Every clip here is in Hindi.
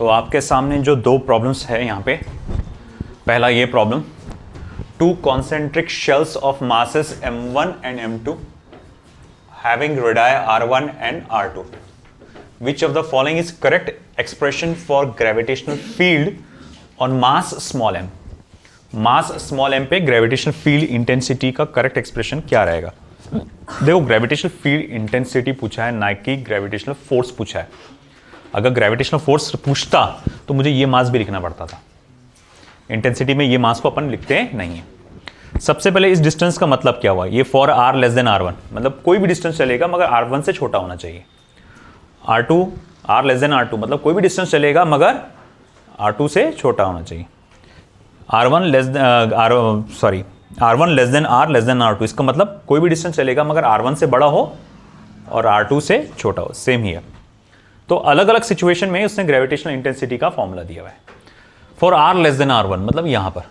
तो आपके सामने जो दो प्रॉब्लम्स है यहाँ पे, पहला ये problem, to concentric shells of masses m1 and m2 having radii r1 and r2, which of the following is correct expression for gravitational field on mass small m? Mass small m पे ग्रेविटेशनल फील्ड इंटेंसिटी का करेक्ट एक्सप्रेशन क्या रहेगा? देखो, ग्रेविटेशनल फील्ड इंटेंसिटी पूछा है, ना कि ग्रेविटेशनल फोर्स पूछा है। अगर ग्रेविटेशनल फोर्स पूछता तो मुझे ये मास भी लिखना पड़ता था। इंटेंसिटी में ये मास को अपन लिखते नहीं है। सबसे पहले इस डिस्टेंस का मतलब क्या हुआ? ये for r less than r1, मतलब कोई भी डिस्टेंस चलेगा मगर r1 से छोटा होना चाहिए। r2 r less than r2, मतलब कोई भी डिस्टेंस चलेगा मगर r2 से छोटा होना चाहिए। r1 less than r less than r2, इसका मतलब कोई भी डिस्टेंस चलेगा मगर r1 से बड़ा हो और r2 से छोटा हो। सेम ही है। तो अलग अलग सिचुएशन में उसने ग्रेविटेशनल इंटेंसिटी का फॉर्मूला दिया हुआ है। For r less than r1, मतलब यहां पर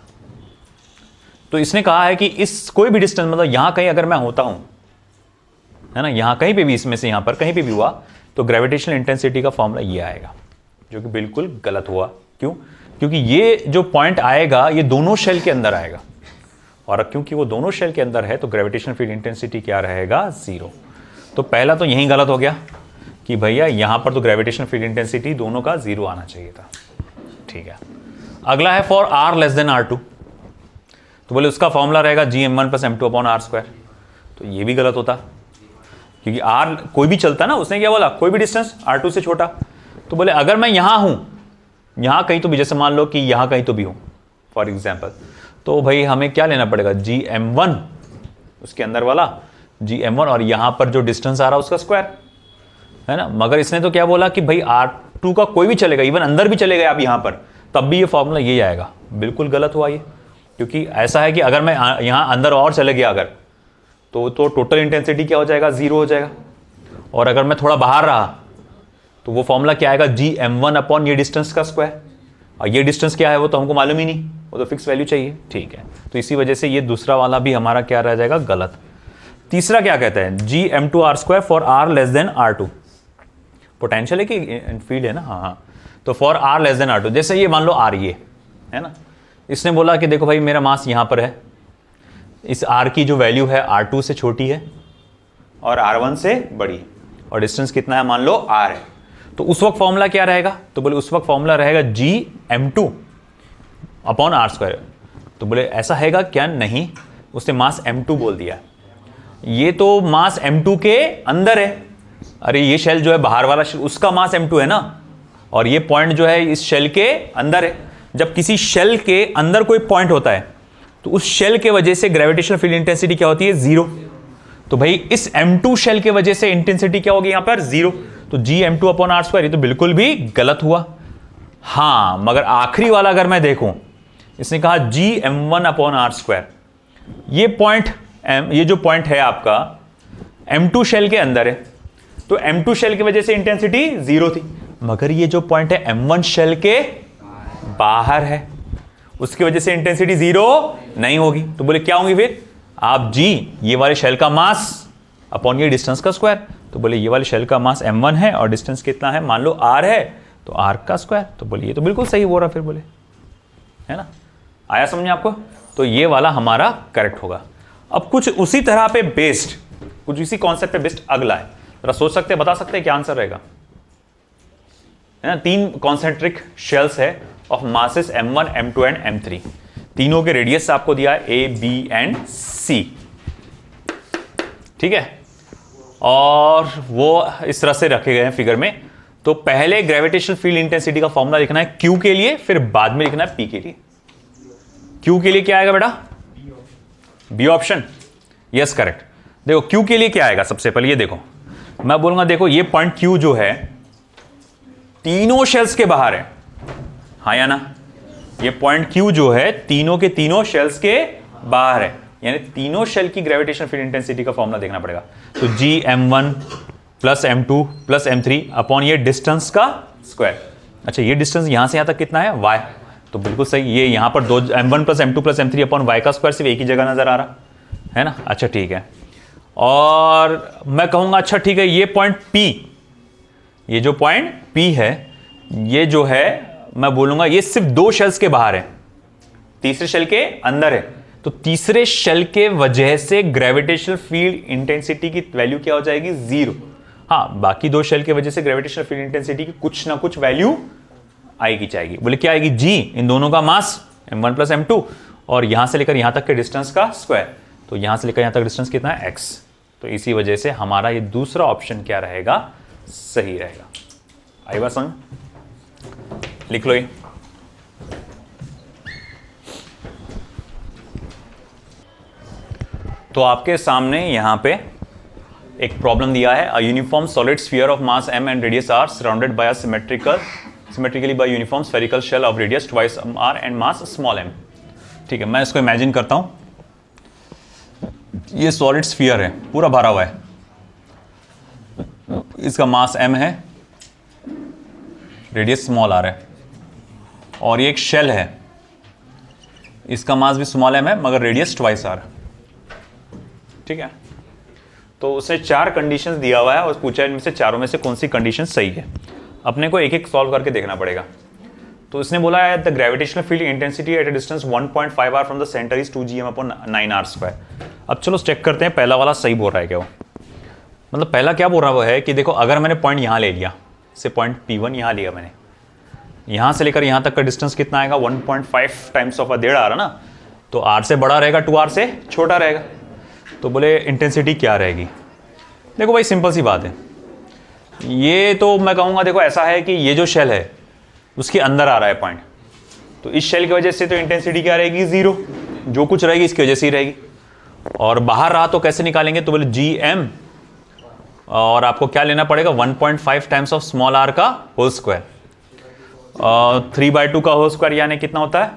तो इसने कहा है कि इस कोई भी डिस्टेंस, मतलब यहां कहीं अगर मैं होता हूं, है ना, यहां कहीं पे भी, इसमें से यहां पर कहीं पे भी हुआ तो ग्रेविटेशनल इंटेंसिटी का फॉर्मूला ये आएगा, जो कि बिल्कुल गलत हुआ। क्यों? क्योंकि ये जो पॉइंट आएगा ये दोनों शेल के अंदर आएगा, और क्योंकि वो दोनों शेल के अंदर है तो ग्रेविटेशनल फील्ड इंटेंसिटी क्या रहेगा? 0। तो पहला तो यही गलत हो गया कि भैया यहां पर तो ग्रेविटेशनल फील्ड इंटेंसिटी दोनों का 0 आना चाहिए था। ठीक है। अगला है for r less than r2, तो बोले उसका फॉर्मूला रहेगा gm1 plus m2 upon r²। तो ये भी गलत होता, क्योंकि r कोई भी चलता ना, उसने क्या बोला? कोई भी डिस्टेंस r2 से छोटा। तो बोले अगर मैं यहां हूं, यहां कहीं तो भी, जैसे मान लो कि यहां कहीं तो भी हूं फॉर एग्जाम्पल, तो भाई हमें क्या लेना पड़ेगा? gm1, उसके अंदर वाला gm1, और यहां पर जो डिस्टेंस आ रहा है उसका स्क्वायर, है ना। मगर इसने तो क्या बोला कि भाई r2 का कोई भी चलेगा, इवन अंदर भी चलेगा आप यहां पर, तब भी ये फॉर्मूला ये आएगा। बिल्कुल गलत हुआ ये, क्योंकि ऐसा है कि अगर मैं यहां अंदर और चले गया अगर, तो टोटल इंटेंसिटी क्या हो जाएगा? 0 हो जाएगा। और अगर मैं थोड़ा बाहर रहा तो वो फॉर्मूला क्या आएगा? gm1 अपॉन ये डिस्टेंस का स्क्वायर, और ये डिस्टेंस क्या है वो तो हमको मालूम ही नहीं, वो तो फिक्स वैल्यू चाहिए। ठीक है, तो इसी वजह से ये दूसरा वाला भी हमारा क्या रह जाएगा? गलत। तीसरा क्या कहता है? gm2 r² for r less than r2, potential है कि फील्ड है ना। हाँ, तो for r less than r2, जैसे ये मान लो r ये है ना, इसने बोला कि देखो भाई मेरा मास यहां पर है, इस r की जो वैल्यू है r2 से छोटी है और r1 से बड़ी, और डिस्टेंस कितना है? मान लो r है। तो उस वक्त फॉर्मूला क्या रहेगा? तो बोले उस वक्त फॉर्मूला रहेगा gm2 अपॉन r²। तो बोले ऐसा हैगा क्या? नहीं, उसने मास m2 बोल दिया। ये तो मास m2 के अंदर है। अरे ये शेल जो है बाहर वाला शेल, उसका मास m2 है ना, और ये पॉइंट जो है इस शेल के अंदर है। जब किसी शेल के अंदर कोई पॉइंट होता है तो उस शेल के वजह से ग्रेविटेशनल फील्ड इंटेंसिटी क्या होती है? 0। तो भाई इस m2 शेल के वजह से इंटेंसिटी क्या होगी यहां पर? 0। तो gm2 अपॉन r², ये तो बिल्कुल भी गलत हुआ। हाँ, मगर आखिरी वाला अगर मैं देखूं, इसने कहा gm1 अपॉन r²। ये पॉइंट, ये जो पॉइंट है आपका m2 शेल के अंदर है, तो m2 शेल की वजह से इंटेंसिटी 0 थी। मगर ये जो पॉइंट है m1 शेल के बाहर है, उसकी वजह से इंटेंसिटी 0 नहीं होगी। तो बोले क्या होंगी फिर? आप g ये वाले शेल का मास अपॉन ये डिस्टेंस का स्क्वायर। तो बोले ये वाले शेल का मास m1 है और डिस्टेंस कितना है? मान लो r है, तो r का स्क्वायर। तो बोले ये तो बिल्कुल सही हो रहा फिर, बोले, है ना। आया समझ आपको? तो ये वाला हमारा करेक्ट होगा। अब कुछ उसी तरह पे बेस्ड, कुछ इसी कॉन्सेप्ट पे बेस्ड अगला है, जरा सोच सकते हैं, बता सकते हैं क्या आंसर रहेगा? है ना, 3 कॉन्सेंट्रिक शेल्स है of masses m1, m2 and m3। तीनों के रेडियस आपको दिया है a, b एंड c। ठीक है, और वो इस तरह से रखे गए हैं फिगर में। तो पहले ग्रेविटेशनल फील्ड इंटेंसिटी का फॉर्मूला लिखना है Q के लिए, फिर बाद में लिखना है P के लिए। Q के लिए क्या आएगा बेटा? B option, yes correct. देखो Q के लिए क्या आएगा? सबसे पहले ये देखो, मैं बोलूंगा देखो ये पॉइंट Q जो है तीनों शेल्स के बाहर है, हाँ या ना। ये पॉइंट Q जो है तीनों के तीनों शेल्स के बाहर है, यानी तीनों शेल की ग्रेविटेशनल फील्ड इंटेंसिटी का फॉर्मूला देखना पड़ेगा। तो gm1 plus m2 plus m3 upon ये डिस्टेंस का स्क्वायर। अच्छा, ये डिस्टेंस यहां से यहां तक कितना है? y। तो बिल्कुल सही, ये यहां पर 2 m1 plus m2 plus m3 upon y का स्क्वायर सिर्फ एक ही जगह नजर आ रहा है ना। अच्छा ठीक है, और मैं कहूंगा अच्छा ठीक है, ये पॉइंट P, ये जो पॉइंट P है ये जो है मैं बोलूंगा ये सिर्फ 2 शेल्स के बाहर है, तीसरे शेल के अंदर है। तो तीसरे शेल के वजह से ग्रेविटेशनल फील्ड इंटेंसिटी की वैल्यू क्या हो जाएगी? 0। हाँ, बाकी 2 शेल की वजह से ग्रेविटेशनल फील्ड इंटेंसिटी की कुछ ना कुछ वैल्यू आएगी जाएगी। बोले क्या आएगी? G, इन दोनों का मास m1 प्लस m2 और यहां से लेकर यहां तक के डिस्टेंस का स्क्वायर। तो यहां से लेकर यहां तक डिस्टेंस कितना है? x। तो इसी वजह से हमारा ये दूसरा ऑप्शन क्या रहेगा? सही रहेगा। आई बात समझ? लिख लो ये। तो आपके सामने यहां पे एक प्रॉब्लम दिया है। A uniform solid sphere of mass m and radius r surrounded by a symmetrically by uniform spherical shell of radius twice r and mass small m। ठीक है, मैं इसको इमेजिन करता हूं। ये सॉलिड स्फीयर है, पूरा भरा हुआ है, इसका मास m है, रेडियस स्मॉल r है, और ये एक शेल है, इसका मास भी स्मॉल m है मगर रेडियस ट्वाइस r। ठीक है, तो उसने 4 कंडीशंस दिया हुआ है और पूछा इनमें से चारों में से कौन सी कंडीशन सही है। अपने को एक एक सॉल्व करके देखना पड़ेगा। तो इसने बोला है the gravitational field intensity at a distance 1.5 r from the centre is 2gm/9r²। अब चलो चेक करते हैं पहला वाला सही बोल रहा है क्या वो। मतलब पहला क्या बोल रहा है वो है कि देखो अगर मैंने पॉइंट यहां ले लिया, से पॉइंट P1 यहां लिया मैंने, यहां से लेकर यहां तक का डिस्टेंस कितना आएगा? 1.5 टाइम्स ऑफ 1.5 r है ना, तो r से बड़ा रहेगा, 2r से छोटा रहेगा। तो बोले इंटेंसिटी क्या रहेगी? देखो भाई सिंपल सी बात है, ये तो मैं कहूँगा देखो ऐसा है कि ये जो शेल है उसके अंदर आ रहा है पॉइंट, तो इस शेल की वजह से तो इंटेंसिटी क्या रहेगी? 0। जो कुछ रहेगी इसकी वजह से ही रहेगी। और बाहर रहा तो कैसे निकालेंगे? तो बोले Gm, और आपको क्या लेना पड़ेगा? 1.5 टाइम्स ऑफ स्मॉल r का होल स्क्वायर, 3/2 का होल स्क्वायर यानी कितना होता है?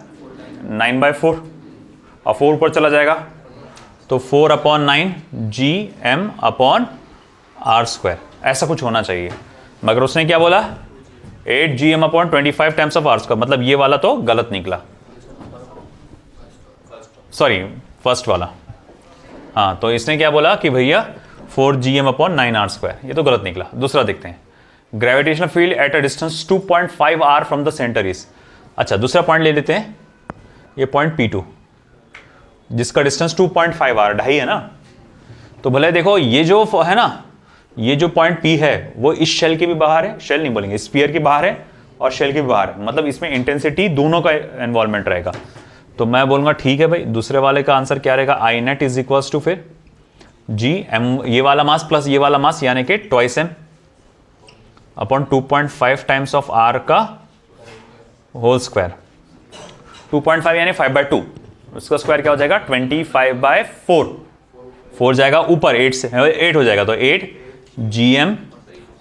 9/4, और 4 ऊपर चला जाएगा तो 4/9 Gm/r²। ऐसा कुछ होना चाहिए, मगर उसने क्या बोला? 8 Gm/25 टाइम्स ऑफ r²। मतलब ये वाला तो गलत निकला, सॉरी फर्स्ट वाला। हाँ, तो इसने क्या बोला कि भैया 4 Gm/9r², ये तो गलत निकला। दूसरा देखते हैं, gravitational field at a distance 2.5 r from the centre is. अच्छा, दूसरा पॉइंट ले लेते हैं, ये पॉइंट P2 जिसका डिस्टेंस 2.5 r, 2.5 है ना। तो भले देखो ये जो है ना, ये जो पॉइंट P है वो इस शेल के भी बाहर है, शेल नहीं बोलेंगे, स्फीयर के बाहर है और शेल के भी बाहर है, मतलब इसमें इंटेंसिटी दोनों का इन्वॉल्वमेंट रहेगा। तो मैं बोलूंगा ठीक है भाई, दूसरे वाले का आंसर क्या रहेगा? I net is equals to फिर Gm, ये वाला मास प्लस ये वाला मास यानी कि twice m upon 2.5 times of r का होल स्क्वायर। 2.5 यानी 5/2, उसका स्क्वायर क्या हो जाएगा? 25/4। 4 जाएगा ऊपर, 8 से 8 हो जाएगा, तो 8 Gm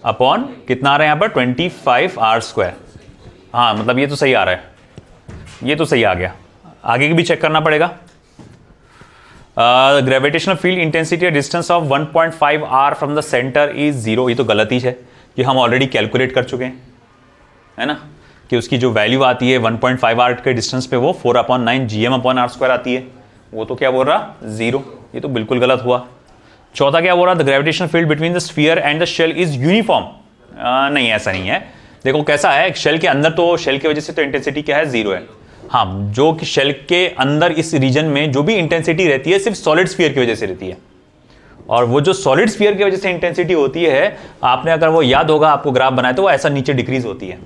अपॉन कितना आ रहा है यहाँ पर? 25 r²। हाँ, मतलब ये तो सही आ रहा है, ये तो सही आ गया। आगे की भी चेक करना पड़ेगा। Gravitational field intensity distance of 1.5 r from the centre is 0। ये तो गलत ही है, ये हम ऑलरेडी कैलकुलेट कर चुके हैं, है ना, कि उसकी जो वैल्यू आती है 1.5 r के डिस्टेंस पे वो 4/9 Gm/r² आती है। वो तो क्या बोल रहा? 0। ये तो बिल्कुल गलत हुआ। चौथा क्या बोल रहा? The gravitational field between the sphere and the shell is uniform. नहीं, ऐसा नहीं है। देखो कैसा है, शेल के अंदर तो शेल की वजह से तो इंटेंसिटी क्या है? 0 है। हाँ, जो कि शेल के अंदर इस रीजन में जो भी इंटेंसिटी रहती है सिर्फ सॉलिड स्फीयर की वजह से रहती है, और वो जो सॉलिड स्फीयर की वजह से इंटेंसिटी होती है, आपने अगर वो याद होगा, आपको ग्राफ बनाया तो वो ऐसा नीचे डिक्रीज होती है।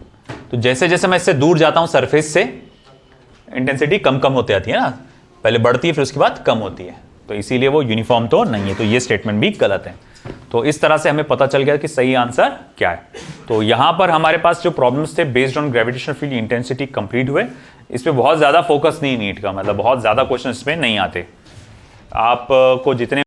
तो जैसे जैसे मैं इससे दूर जाता हूं सरफेस से, इंटेंसिटी कम कम होती जाती है ना, पहले बढ़ती है फिर उसके बाद कम होती है। तो इसीलिए वो यूनिफॉर्म तो नहीं है, तो ये स्टेटमेंट भी गलत है। तो इस तरह से हमें पता चल गया कि सही आंसर क्या है। तो यहां पर हमारे पास जो प्रॉब्लम्स थे based on gravitational field intensity complete हुए। इस पे बहुत ज्यादा फोकस नहीं नीट का, मतलब बहुत ज्यादा क्वेश्चन इस पे नहीं आते। आपको जितने